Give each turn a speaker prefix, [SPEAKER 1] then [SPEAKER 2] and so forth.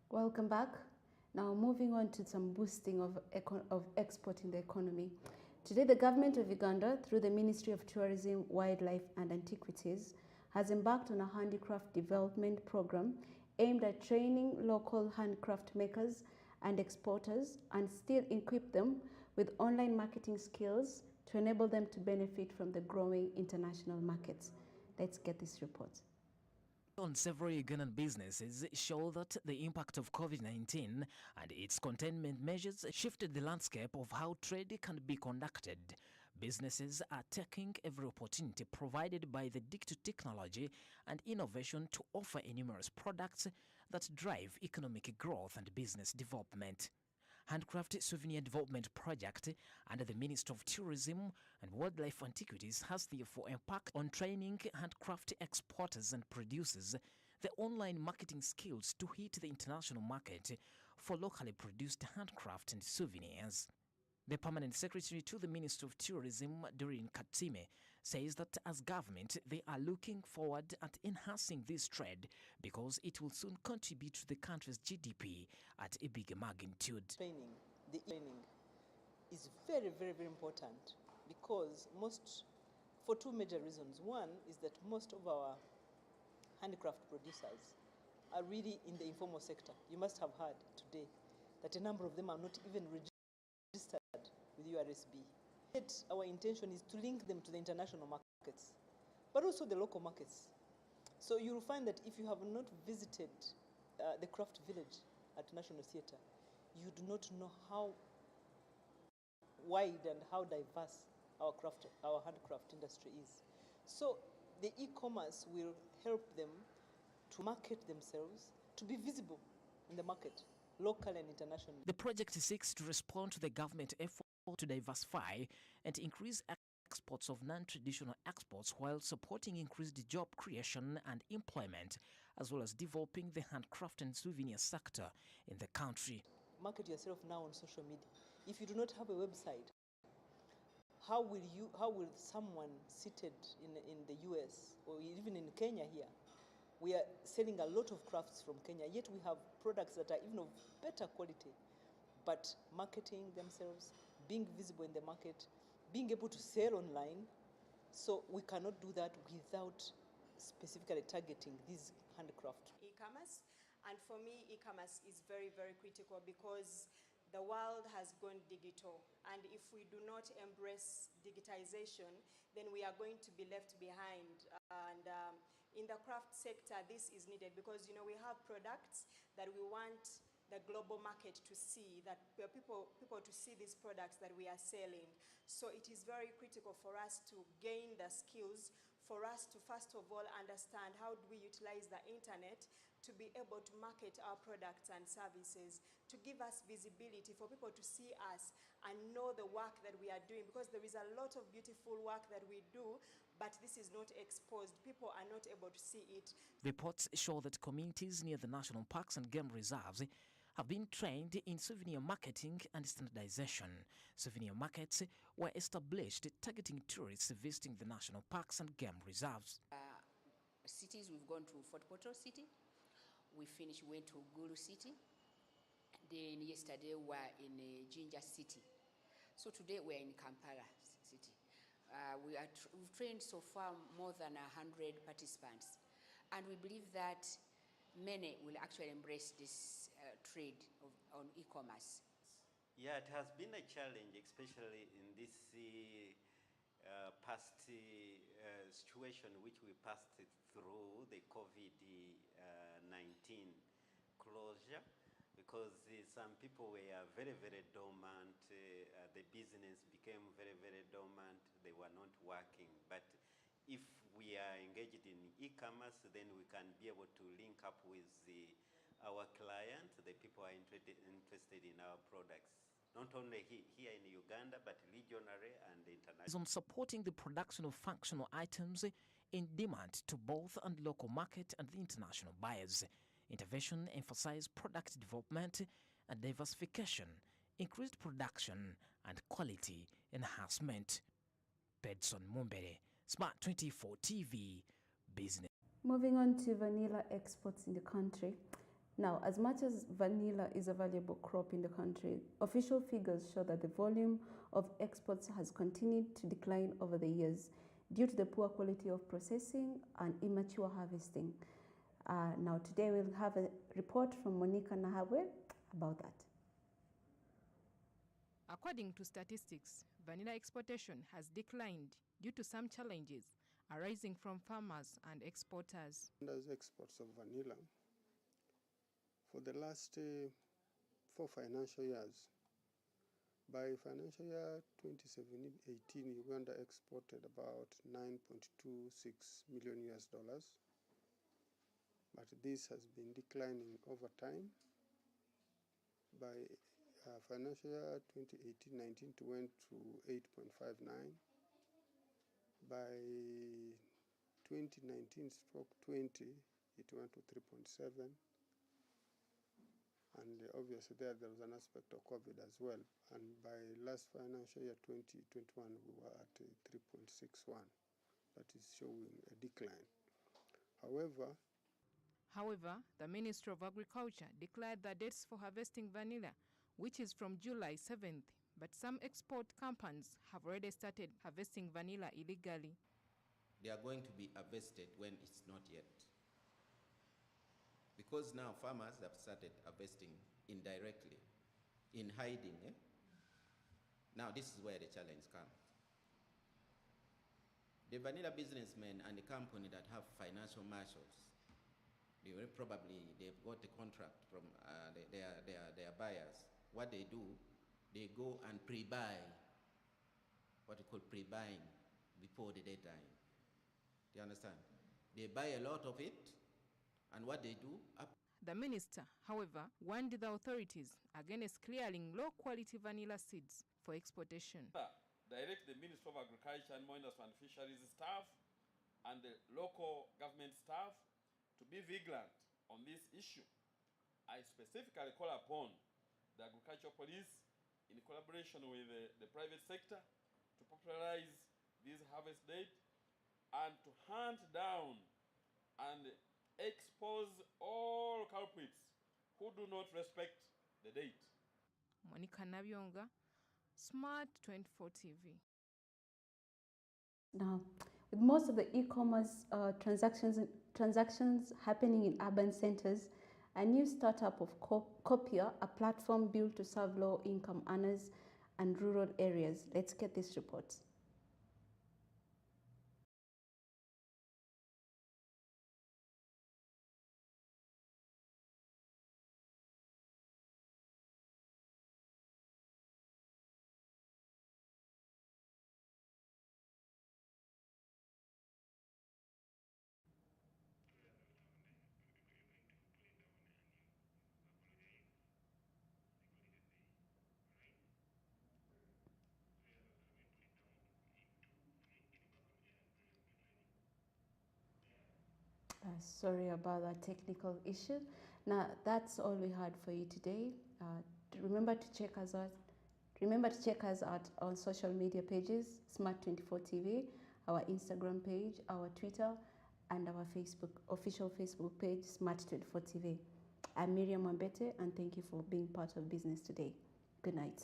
[SPEAKER 1] Welcome back. Now moving on to some boosting of export in the economy. Today the government of Uganda, through the Ministry of Tourism, Wildlife and Antiquities, has embarked on a handicraft development program aimed at training local handcraft makers and exporters and still equip them with online marketing skills to enable them to benefit from the growing international markets. Let's get this report.
[SPEAKER 2] On several Ugandan businesses show that the impact of COVID-19 and its containment measures shifted the landscape of how trade can be conducted. Businesses are taking every opportunity provided by the digital technology and innovation to offer numerous products that drive economic growth and business development. Handcraft Souvenir Development Project under the Ministry of Tourism and Wildlife Antiquities has therefore embarked on training handcraft exporters and producers the online marketing skills to hit the international market for locally produced handcraft and souvenirs. The permanent secretary to the Ministry of Tourism, Doreen Katime, says that as government, they are looking forward at enhancing this trade because it will soon contribute to the country's GDP at a bigger magnitude.
[SPEAKER 3] The training is very, very, very important because for two major reasons. One is that most of our handicraft producers are really in the informal sector. You must have heard today that a number of them are not even registered with URSB. Yet our intention is to link them to the international markets, but also the local markets. So you'll find that if you have not visited the craft village at National Theatre, you do not know how wide and how diverse our handcraft industry is. So the e-commerce will help them to market themselves, to be visible in the market, local and international.
[SPEAKER 2] The project seeks to respond to the government effort to diversify and increase exports of non-traditional exports while supporting increased job creation and employment, as well as developing the handcraft and souvenir sector in the country.
[SPEAKER 3] Market yourself now on social media. If you do not have a website, how will someone seated in the US or even in Kenya here? We are selling a lot of crafts from Kenya, yet we have products that are even of better quality. But marketing themselves, being visible in the market, being able to sell online, so we cannot do that without specifically targeting these handcraft.
[SPEAKER 4] E-commerce, and for me, e-commerce is very, very critical because the world has gone digital, and if we do not embrace digitization, then we are going to be left behind. And in the craft sector, this is needed because, we have products that we want the global market to see, that people to see these products that we are selling. So it is very critical for us to gain the skills, for us to first of all understand how do we utilize the internet to be able to market our products and services, to give us visibility, for people to see us and know the work that we are doing, because there is a lot of beautiful work that we do, but this is not exposed. People are not able to see it.
[SPEAKER 2] Reports show that communities near the national parks and game reserves have been trained in souvenir marketing and standardization. Souvenir markets were established targeting tourists visiting the national parks and game reserves.
[SPEAKER 5] Cities, we've gone to Fort Portal City, went to Gulu City, then yesterday we were in Jinja City. So today we're in Kampala City. We've trained so far more than 100 participants, and we believe that many will actually embrace this trade on e-commerce.
[SPEAKER 6] Yeah, it has been a challenge, especially in this past situation which we passed through, the COVID-19 closure, because some people were very, very dormant. The business became very, very dormant. They were not working. But if we are engaged in e-commerce, then we can be able to link up with our clients, the people are interested in our products. Not only here in Uganda, but regionally and internationally.
[SPEAKER 2] On supporting the production of functional items in demand to both and local market and the international buyers. Intervention emphasized product development and diversification, increased production and quality enhancement. Pedson Mumbere, Smart 24 TV, Business.
[SPEAKER 1] Moving on to vanilla exports in the country. Now, as much as vanilla is a valuable crop in the country, official figures show that the volume of exports has continued to decline over the years due to the poor quality of processing and immature harvesting. Now, today we'll have a report from Monica Nahabwe about that.
[SPEAKER 7] According to statistics, vanilla exportation has declined due to some challenges arising from farmers and exporters.
[SPEAKER 8] As exports of vanilla, for the last 4 financial years, by financial year 2017-18, Uganda exported about 9.26 million US dollars, but this has been declining over time. By financial year 2018-19, it went to 8.59. By 2019-20, it went to 3.7. And obviously there was an aspect of COVID as well. And by last financial year 2021, we were at 3.61. That is showing a decline. However,
[SPEAKER 7] the Ministry of Agriculture declared the dates for harvesting vanilla, which is from July 7th, but some export companies have already started harvesting vanilla illegally.
[SPEAKER 9] They are going to be harvested when it's not yet. Because now farmers have started harvesting indirectly, in hiding. Now this is where the challenge comes. The vanilla businessmen and the company that have financial muscles, they've got a contract from their buyers. What they do, they go and pre-buy, what we call pre-buying, before the deadline. Do you understand? They buy a lot of it, and what they do...
[SPEAKER 7] The minister, however, warned the authorities against clearing low-quality vanilla seeds for exportation.
[SPEAKER 10] Direct the Ministry of Agriculture, Animal Industry and Fisheries staff and the local government staff to be vigilant on this issue. I specifically call upon the Agricultural Police, in collaboration with the private sector, to popularize this harvest date and to hunt down and expose all culprits who do not respect the date.
[SPEAKER 7] Monica Nabyonga, Smart 24 TV.
[SPEAKER 1] Now, with most of the e-commerce transactions happening in urban centers, a new startup of Copier, a platform built to serve low-income earners and rural areas. Let's get this report. Sorry about that technical issue. Now, that's all we had for you today. Remember to check us out. Remember to check us out on social media pages, Smart24 TV, our Instagram page, our Twitter, and our official Facebook page, Smart24 TV. I'm Miriam Wambete, and thank you for being part of Business Today. Good night.